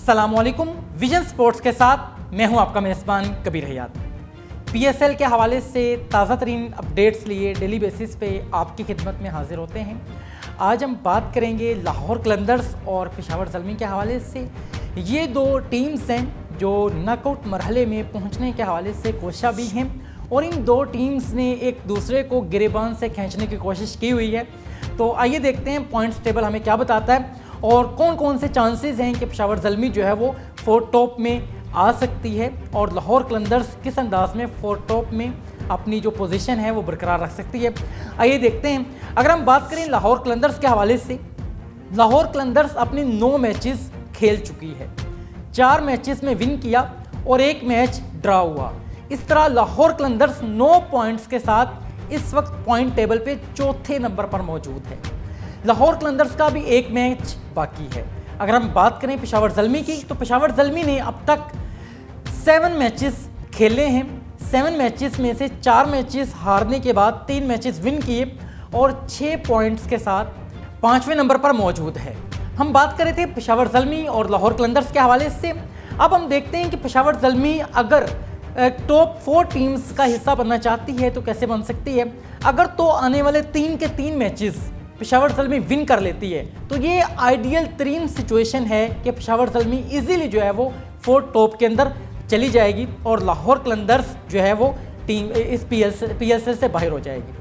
अस्सलामुअलैकुम। Vision sports के साथ मैं हूं आपका मेज़बान कबीर हयात। पीएसएल के हवाले से ताज़ा तरीन अपडेट्स लिए डेली बेसिस पे आपकी खिदमत में हाजिर होते हैं। आज हम बात करेंगे लाहौर कलंदर्स और पेशावर ज़ल्मी के हवाले से। ये दो टीम्स हैं जो नॉकआउट मरहले में पहुंचने के हवाले से कोशिश भी हैं और इन दो टीम्स ने एक दूसरे को गिरेबान से खींचने की कोशिश की हुई है। तो आइए देखते हैं पॉइंट्स टेबल हमें क्या बताता है और कौन कौन से चांसेस हैं कि पेशावर ज़ल्मी जो है वो फोर टॉप में आ सकती है और लाहौर कलंदर्स किस अंदाज में फोर टॉप में अपनी जो पोजीशन है वो बरकरार रख सकती है। आइए देखते हैं। अगर हम बात करें लाहौर कलंदर्स के हवाले से, लाहौर कलंदर्स अपने 9 मैचेस खेल चुकी है, 4 मैचेस में विन किया और 1 मैच ड्रा हुआ। इस तरह लाहौर कलंदर्स 9 पॉइंट्स के साथ इस वक्त पॉइंट टेबल पे चौथे नंबर पर मौजूद है। लाहौर कलंदर्स का भी 1 मैच बाकी है। अगर हम बात करें पेशावर ज़ल्मी की, तो पेशावर ज़ल्मी ने अब तक 7 मैचेस खेले हैं। 7 मैचेस में से 4 मैचेस हारने के बाद 3 मैचेस विन किए और 6 पॉइंट्स के साथ 5वें नंबर पर मौजूद है। हम बात कर रहे थे पेशावर ज़ल्मी और लाहौर कलंदर्स के हवाले से। अब हम देखते हैं कि पेशावर ज़ल्मी अगर टॉप 4 टीम्स का हिस्सा बनना चाहती है तो कैसे बन सकती है। अगर तो आने वाले 3 के 3 मैचेस पेशावर ज़ल्मी विन कर लेती है तो ये आइडियल तरीन सिचुएशन है कि पेशावर ज़ल्मी इजीली जो है वो 4 टॉप के अंदर चली जाएगी और लाहौर कलंदर्स जो है वो टीम इस पीएसएल से बाहर हो जाएगी।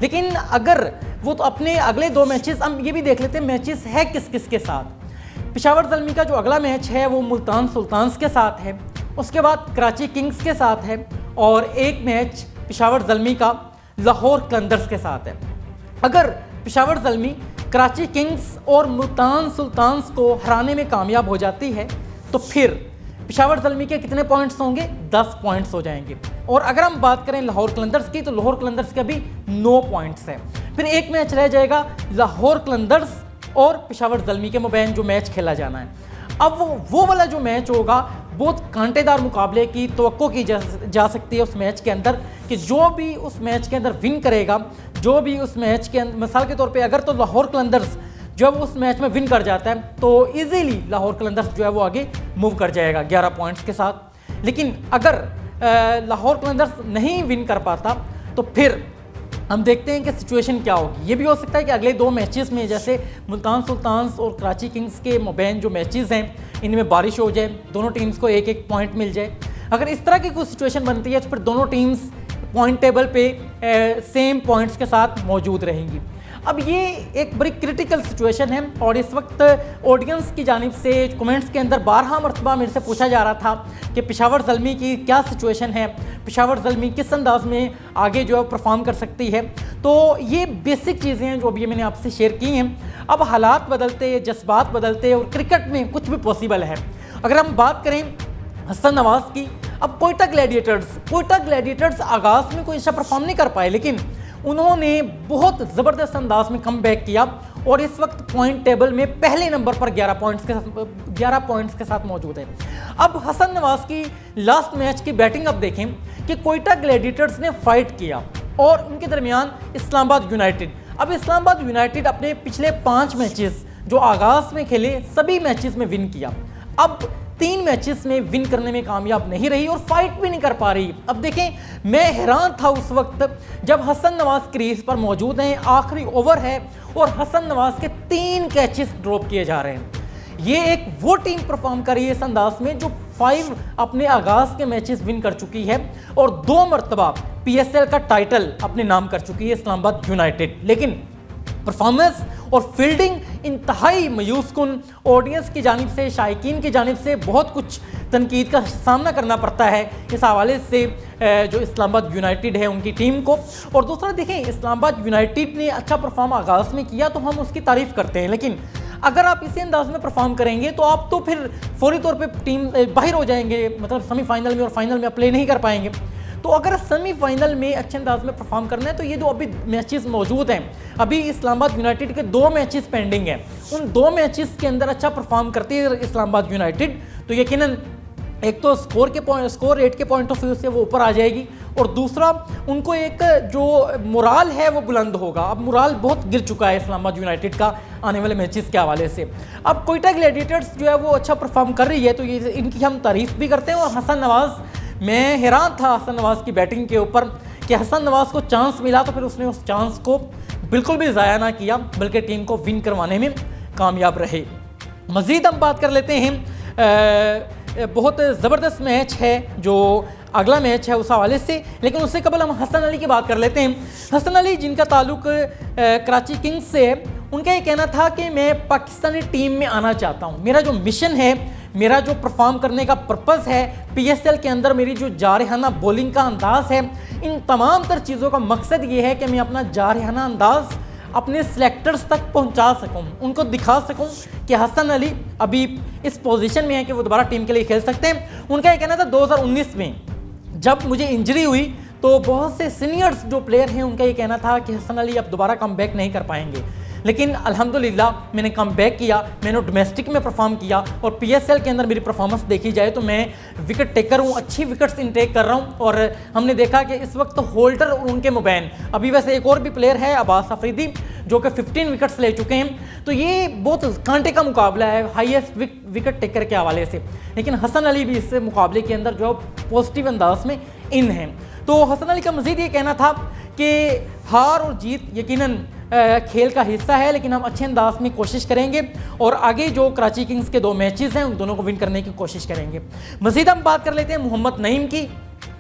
लेकिन अगर वो तो अपने अगले 2 मैचेस हम ये भी देख लेते हैं मैचेस है किस किस के साथ। पेशावर ज़ल्मी का जो अगला मैच है वो मुल्तान सुल्तान्स के साथ है, उसके बाद कराची किंग्स के साथ है और 1 मैच पेशावर ज़ल्मी का लाहौर कलंदर्स के साथ है। अगर पेशावर ज़ल्मी कराची किंग्स और मुल्तान सुल्तान्स को हराने में कामयाब हो जाती है तो फिर पेशावर ज़ल्मी के कितने पॉइंट्स होंगे? 10 पॉइंट्स हो जाएंगे। और अगर हम बात करें लाहौर कलंदर्स की तो लाहौर कलंदर्स के अभी 9 पॉइंट्स हैं। फिर 1 मैच रह जाएगा लाहौर कलंदर्स और पेशावर ज़ल्मी के मबैन जो मैच खेला जाना है। अब वो वाला जो मैच होगा बहुत कांटेदार मुकाबले की तवक्को की जा सकती है उस मैच के अंदर कि जो भी उस मैच के अंदर विन करेगा, जो भी उस मैच के अंदर, मिसाल के तौर पे अगर तो लाहौर कलंदर्स जब उस मैच में विन कर जाता है तो इजीली लाहौर कलंदर्स जो है वो आगे मूव कर जाएगा 11 पॉइंट्स के साथ। लेकिन अगर लाहौर कलंदर्स नहीं विन कर पाता तो फिर हम देखते हैं कि सिचुएशन क्या होगी। ये भी हो सकता है कि अगले 2 मैचेस में जैसे मुल्तान सुल्तान्स और कराची किंग्स के मबैन जो मैचेस हैं इनमें बारिश हो जाए, दोनों टीम्स को 1-1 पॉइंट मिल जाए। अगर इस तरह की कोई सिचुएशन बनती है तो फिर दोनों टीम्स पॉइंट टेबल पे सेम पॉइंट्स के साथ मौजूद रहेंगी। अब ये एक बड़ी क्रिटिकल सिचुएशन है और इस वक्त ऑडियंस की जानिब से कमेंट्स के अंदर 12 मरतबा मेरे से पूछा जा रहा था कि पेशावर ज़ल्मी की क्या सिचुएशन है, पेशावर ज़ल्मी किस अंदाज में आगे जो है परफॉर्म कर सकती है। तो ये बेसिक चीज़ें हैं जो अभी मैंने आपसे शेयर की हैं। अब हालात बदलते, जज्बात बदलते और क्रिकेट में कुछ भी पॉसिबल है। अगर हम बात करें हसन नवाज की, अब कोयटा ग्लैडिएटर्स आगाज़ में कोई अच्छा परफॉर्म नहीं कर पाए लेकिन उन्होंने बहुत ज़बरदस्त अंदाज में कमबैक किया और इस वक्त पॉइंट टेबल में पहले नंबर पर 11 पॉइंट्स के साथ मौजूद है। अब हसन नवाज की लास्ट मैच की बैटिंग अब देखें कि कोयटा ग्लैडिएटर्स ने फाइट किया और उनके दरमियान इस्लामाबाद यूनाइटेड। अब इस्लामाबाद यूनाइटेड अपने पिछले 5 मैचेस जो आगाज़ में खेले सभी मैचेस में विन किया। अब 3 मैचेस में विन करने में कामयाब नहीं रही और फाइट भी नहीं कर पा रही। अब देखें, मैं हैरान था उस वक्त जब हसन नवाज क्रीज पर मौजूद हैं, आखिरी ओवर है और हसन नवाज के 3 कैचेस ड्रॉप किए जा रहे हैं। ये एक वो टीम परफॉर्म कर रही है इस अंदाज में जो 5 अपने आगाज़ के मैचेस विन कर चुकी है और 2 मरतबा पीएसएल का टाइटल अपने नाम कर चुकी है इस्लामाबाद यूनाइटेड। लेकिन परफॉर्मेंस और फील्डिंग इंतहाई मायूस कुन, ऑडियंस की जानिब से, शायकीन की जानिब से बहुत कुछ तनकीद का सामना करना पड़ता है इस हवाले से जो इस्लामाबाद यूनाइटेड है उनकी टीम को। और दूसरा देखें, इस्लामाबाद यूनाइटेड ने अच्छा परफॉर्म आगाज़ में किया तो हम उसकी तारीफ़ करते हैं, लेकिन अगर आप इसी अंदाज में परफॉर्म करेंगे तो आप तो फिर फौरी तौर पे टीम बाहर हो जाएंगे, मतलब सेमीफाइनल में और फाइनल में आप प्ले नहीं कर पाएंगे। तो अगर सेमीफाइनल में अच्छे अंदाज में परफॉर्म करना है तो ये जो अभी मैचेस मौजूद हैं, अभी इस्लामाबाद यूनाइटेड के 2 मैचेस पेंडिंग हैं, उन 2 मैचेस के अंदर अच्छा परफॉर्म करती है इस्लामाबाद यूनाइटेड तो यकीनन एक तो स्कोर रेट के पॉइंट ऑफ व्यू से वो ऊपर आ जाएगी, और दूसरा उनको एक जो मोराल है वो बुलंद होगा। अब मोराल बहुत गिर चुका है इस्लामाबाद यूनाइटेड का आने वाले मैचेस के हवाले से। अब कोयटा ग्लैडिएटर्स जो है वो अच्छा परफॉर्म कर रही है, तो ये इनकी हम तारीफ भी करते हैं। और हसन नवाज़, मैं हैरान था हसन नवाज़ की बैटिंग के ऊपर कि हसन नवाज़ को चांस मिला तो फिर उसने उस चांस को बिल्कुल भी ज़ाया ना किया, बल्कि टीम को विन करवाने में कामयाब रहे। मज़ीद हम बात कर लेते हैं, बहुत ज़बरदस्त मैच है जो अगला मैच है उस हवाले से, लेकिन उससे कबल हम हसन अली की बात कर लेते हैं। हसन अली जिनका ताल्लुक कराची किंग्स से है, उनका ये कहना था कि मैं पाकिस्तानी टीम में आना चाहता हूँ। मेरा जो मिशन है, मेरा जो परफॉर्म करने का पर्पज़ है पीएसएल के अंदर, मेरी जो जारहाना बॉलिंग का अंदाज़ है, इन तमाम तर चीज़ों का मकसद ये है कि मैं अपना जारहाना अंदाज़ अपने सिलेक्टर्स तक पहुंचा सकूं, उनको दिखा सकूं कि हसन अली अभी इस पोजीशन में है कि वो दोबारा टीम के लिए खेल सकते हैं। उनका ये कहना था 2019 में जब मुझे इंजरी हुई तो बहुत से सीनियर्स जो प्लेयर हैं उनका ये कहना था कि हसन अली अब दोबारा कम बैक नहीं कर पाएंगे, लेकिन अल्हम्दुलिल्लाह मैंने कम बैक किया, मैंने डोमेस्टिक में परफॉर्म किया, और पीएसएल के अंदर मेरी परफॉर्मंस देखी जाए तो मैं विकेट टेकर हूँ, अच्छी विकेट्स इनटेक कर रहा हूँ। और हमने देखा कि इस वक्त होल्डर और उनके मुबैन, अभी वैसे एक और भी प्लेयर है अब्बास अफरीदी जो कि 15 विकेट्स ले चुके हैं, तो ये बहुत कांटे का मुकाबला है हाईएस्ट विकेट टेकर के हवाले से। लेकिन हसन अली भी इस मुकाबले के अंदर जो पॉजिटिव अंदाज में इन हैं। तो हसन अली का मज़ीद ये कहना था कि हार और जीत यकीनन खेल का हिस्सा है, लेकिन हम अच्छे अंदाज में कोशिश करेंगे और आगे जो कराची किंग्स के 2 मैचेस हैं उन दोनों को विन करने की कोशिश करेंगे। मज़ीद हम बात कर लेते हैं मोहम्मद नईम की।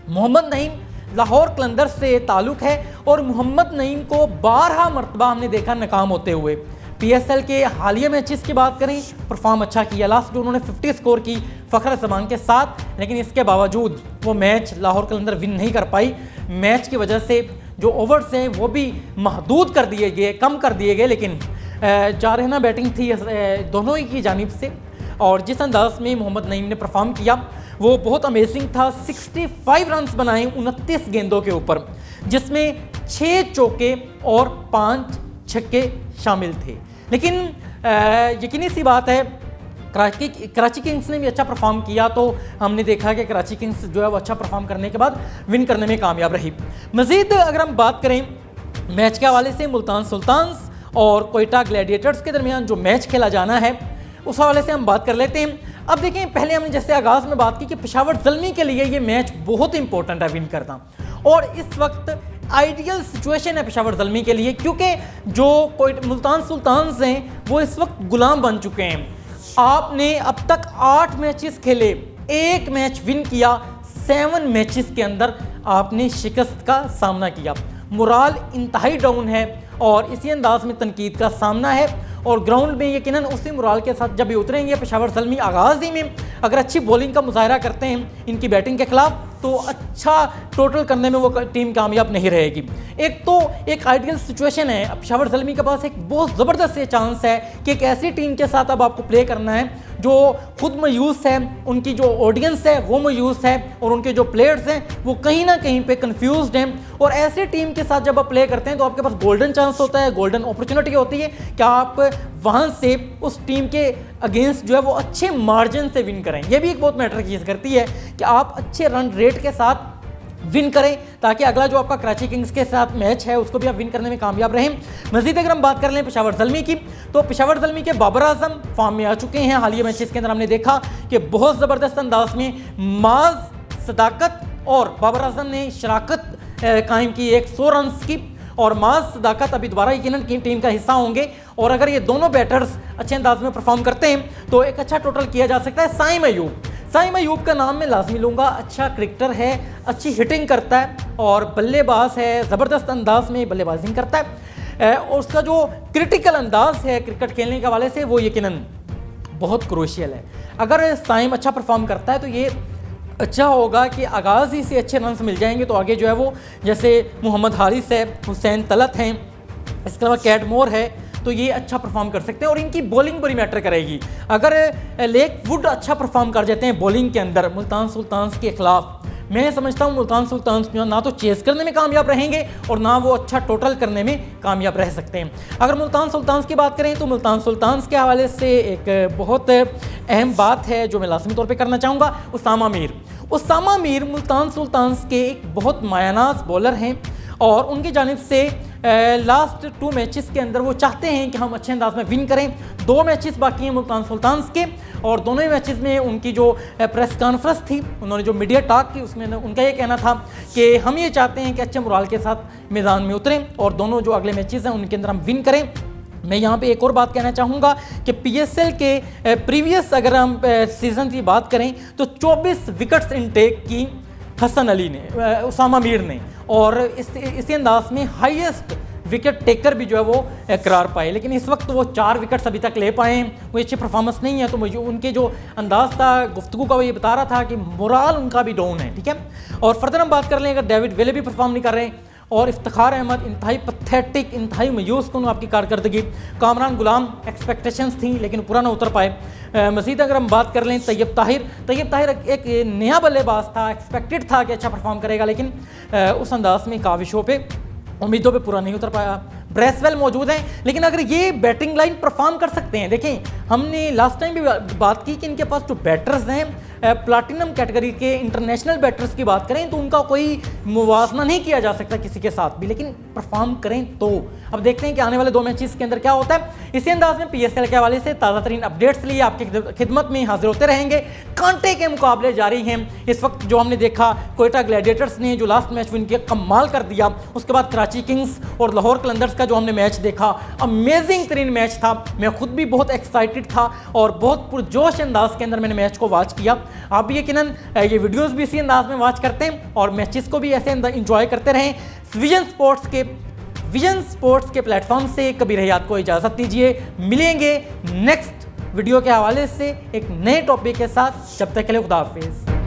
मोहम्मद नईम लाहौर कलंदर्स से ताल्लुक़ है और मोहम्मद नईम को 12 मरतबा हमने देखा नाकाम होते हुए। पीएसएल के हालिया मैचेस की बात करें, परफॉर्म अच्छा किया, लास्ट जो उन्होंने 50 स्कोर की फ़खर जमान के साथ, लेकिन इसके बावजूद वो मैच लाहौर कलंदर विन नहीं कर पाई। मैच की वजह से जो ओवर्स हैं वो भी महदूद कर दिए गए, कम कर दिए गए, लेकिन जारहाना बैटिंग थी दोनों ही की जानिब से, और जिस अंदाज में मोहम्मद नईम ने परफॉर्म किया वो बहुत अमेजिंग था। 65 रन्स बनाए 29 गेंदों के ऊपर, जिसमें 6 चौके और 5 छक्के शामिल थे। लेकिन यकीनी सी बात है कराची किंग्स ने भी अच्छा परफॉर्म किया, तो हमने देखा कि कराची किंग्स जो है वो अच्छा परफॉर्म करने के बाद विन करने में कामयाब रही। मज़ीद अगर हम बात करें मैच के हवाले से, मुल्तान सुल्तान्स और कोयटा ग्लैडिएटर्स के दरमियान जो मैच खेला जाना है उस हवाले से हम बात कर लेते हैं। अब देखें, पहले हमने जैसे आगाज़ में बात की कि पेशावर ज़ल्मी के लिए ये मैच बहुत इंपॉर्टेंट है विन करना, और इस वक्त आइडियल सिचुएशन है पेशावर ज़ल्मी के लिए, क्योंकि जो मुल्तान सुल्तान्स हैं वो इस वक्त गुलाम बन चुके हैं। आपने अब तक 8 मैचेस खेले, 1 मैच विन किया, 7 मैचेस के अंदर आपने शिकस्त का सामना किया। मोराल इंतहाई डाउन है और इसी अंदाज में तनकीद का सामना है, और ग्राउंड में यकीनन उसी मोराल के साथ जब ये उतरेंगे पेशावर ज़ल्मी आगाज़ ही में अगर अच्छी बॉलिंग का मुजाहरा करते हैं इनकी बैटिंग के खिलाफ, तो अच्छा टोटल करने में वो टीम कामयाब नहीं रहेगी। एक तो एक आइडियल सिचुएशन है, पेशावर ज़ल्मी के पास एक बहुत ज़बरदस्त ये चांस है कि एक ऐसी टीम के साथ अब आपको प्ले करना है जो खुद मायूस है, उनकी जो ऑडियंस है वो मायूस है, और उनके जो प्लेयर्स हैं वो कहीं ना कहीं पे कंफ्यूज्ड हैं। और ऐसी टीम के साथ जब आप प्ले करते हैं तो आपके पास गोल्डन चांस होता है, गोल्डन अपॉर्चुनिटी होती है कि आप वहाँ से उस टीम के अगेंस्ट जो है वो अच्छे मार्जिन से विन करें। ये भी एक बहुत मैटर चीज़ करती है कि आप अच्छे रन रेट के साथ विन करें, ताकि अगला जो आपका कराची किंग्स के साथ मैच है उसको भी आप विन करने में कामयाब रहें। मज़ीद अगर हम बात कर लें पेशावर ज़ल्मी की, तो पेशावर ज़ल्मी के बाबर आजम फॉर्म में आ चुके हैं। हालिया मैचेस के अंदर हमने देखा कि बहुत ज़बरदस्त अंदाज में माज, सदाकत और बाबर आजम ने शराकत कायम की 100 रन्स की, और माज, सदाकत अभी दोबारा यकीनन टीम का हिस्सा होंगे, और अगर ये दोनों बैटर्स अच्छे अंदाज में परफॉर्म करते हैं तो एक अच्छा टोटल किया जा सकता है। साइम अयूब का नाम मैं लाजमी लूँगा, अच्छा क्रिकेटर है, अच्छी हिटिंग करता है और बल्लेबाज है, ज़बरदस्त अंदाज में बल्लेबाजिंग करता है, और उसका जो क्रिटिकल अंदाज है क्रिकेट खेलने के हवाले से वो यकीनन बहुत क्रूशियल है। अगर साइम अच्छा परफॉर्म करता है तो ये अच्छा होगा कि आगाज़ ही से अच्छे रन्स मिल जाएंगे, तो आगे जो है वो जैसे मोहम्मद हारिस है, हुसैन तलत हैं, इसके अलावा कैडमोर है, तो ये अच्छा परफॉर्म कर सकते हैं, और इनकी बॉलिंग बड़ी मैटर करेगी। अगर लेक वुड अच्छा परफॉर्म कर जाते हैं बॉलिंग के अंदर मुल्तान सुल्तान्स के खिलाफ, मैं समझता हूँ मुल्तान सुल्तान्स ना तो चेस करने में कामयाब रहेंगे और ना वो अच्छा टोटल करने में कामयाब रह सकते हैं। अगर मुल्तान सुल्तान्स की बात करें तो मुल्तान सुल्तान्स के हवाले से एक बहुत अहम बात है जो मैं लाजमी तौर पे करना चाहूँगा। उसामा मीर मुल्तान सुल्तान्स के एक बहुत मायानाज बॉलर हैं और उनकी जानिब से लास्ट 2 मैचेस के अंदर वो चाहते हैं कि हम अच्छे अंदाज में विन करें। 2 मैचेस बाकी हैं मुल्तान सुल्तान्स के और दोनों ही मैचेस में उनकी जो प्रेस कॉन्फ्रेंस थी, उन्होंने जो मीडिया टॉक की, उसमें उनका ये कहना था कि हम ये चाहते हैं कि अच्छे मोराल के साथ मैदान में उतरें और दोनों जो अगले मैचेस हैं उनके अंदर हम विन करें। मैं यहाँ पे एक और बात कहना चाहूँगा कि पीएसएल के प्रीवियस अगर हम सीज़न की बात करें तो 24 विकेट्स इनटेक की हसन अली ने, उसामा मीर ने, और इसी अंदाज में हाईएस्ट विकेट टेकर भी जो है वो करार पाए। लेकिन इस वक्त वो 4 विकेट्स अभी तक ले पाए हैं, वो अच्छी परफॉर्मेंस नहीं है। तो मुझे उनके जो अंदाज था गुफ्तगू का वो ये बता रहा था कि मोराल उनका भी डाउन है, ठीक है। और फर्दर हम बात कर लें, अगर डेविड विले भी परफॉर्म नहीं कर रहे और इफ्तिखार अहमद इंतहाई पथेटिक, इंतहाई मायूस कन आपकी कारकर्दगी। कामरान गुलाम एक्सपेक्टेशंस थी लेकिन पूरा ना उतर पाए। मज़ीद अगर हम बात कर लें तैयब ताहिर एक नया बल्लेबाज था, एक्सपेक्टेड था कि अच्छा परफॉर्म करेगा, लेकिन उस अंदाज में काविशों पे, उम्मीदों पे पूरा नहीं उतर पाया। ब्रेसवेल मौजूद हैं, लेकिन अगर ये बैटिंग लाइन परफॉर्म कर सकते हैं, देखें हमने लास्ट टाइम भी बात की कि इनके पास जो बैटर्स हैं प्लाटिनम कैटेगरी के इंटरनेशनल बैटर्स की बात करें तो उनका कोई मुवाजना नहीं किया जा सकता किसी के साथ भी, लेकिन परफॉर्म करें तो। अब देखते हैं कि आने वाले 2 मैचेस के अंदर क्या होता है। इसी अंदाज में पीएसएल के हवाले से ताज़ा तरीन अपडेट्स लिए आपकी खिदमत में हाजिर होते रहेंगे। कांटे के मुकाबले जारी हैं इस वक्त। जो हमने देखा कोयटा ग्लैडिएटर्स ने जो लास्ट मैच विन किया, कमाल कर दिया। उसके बाद कराची किंग्स और लाहौर कलंदर्स का जो हमने मैच देखा, अमेजिंग तरीन मैच था। मैं खुद भी बहुत एक्साइटेड था और बहुत पुरजोश अंदाज के अंदर मैंने मैच को वॉच किया। आप भी यकीनन ये वीडियोस भी इसी अंदाज में वॉच करते हैं और मैचेस को भी ऐसे इंजॉय करते रहें। विजन स्पोर्ट्स के प्लेटफॉर्म से कबीर हयात को इजाज़त दीजिए। मिलेंगे नेक्स्ट वीडियो के हवाले से एक नए टॉपिक के साथ। जब तक के लिए खुदा हाफिज़।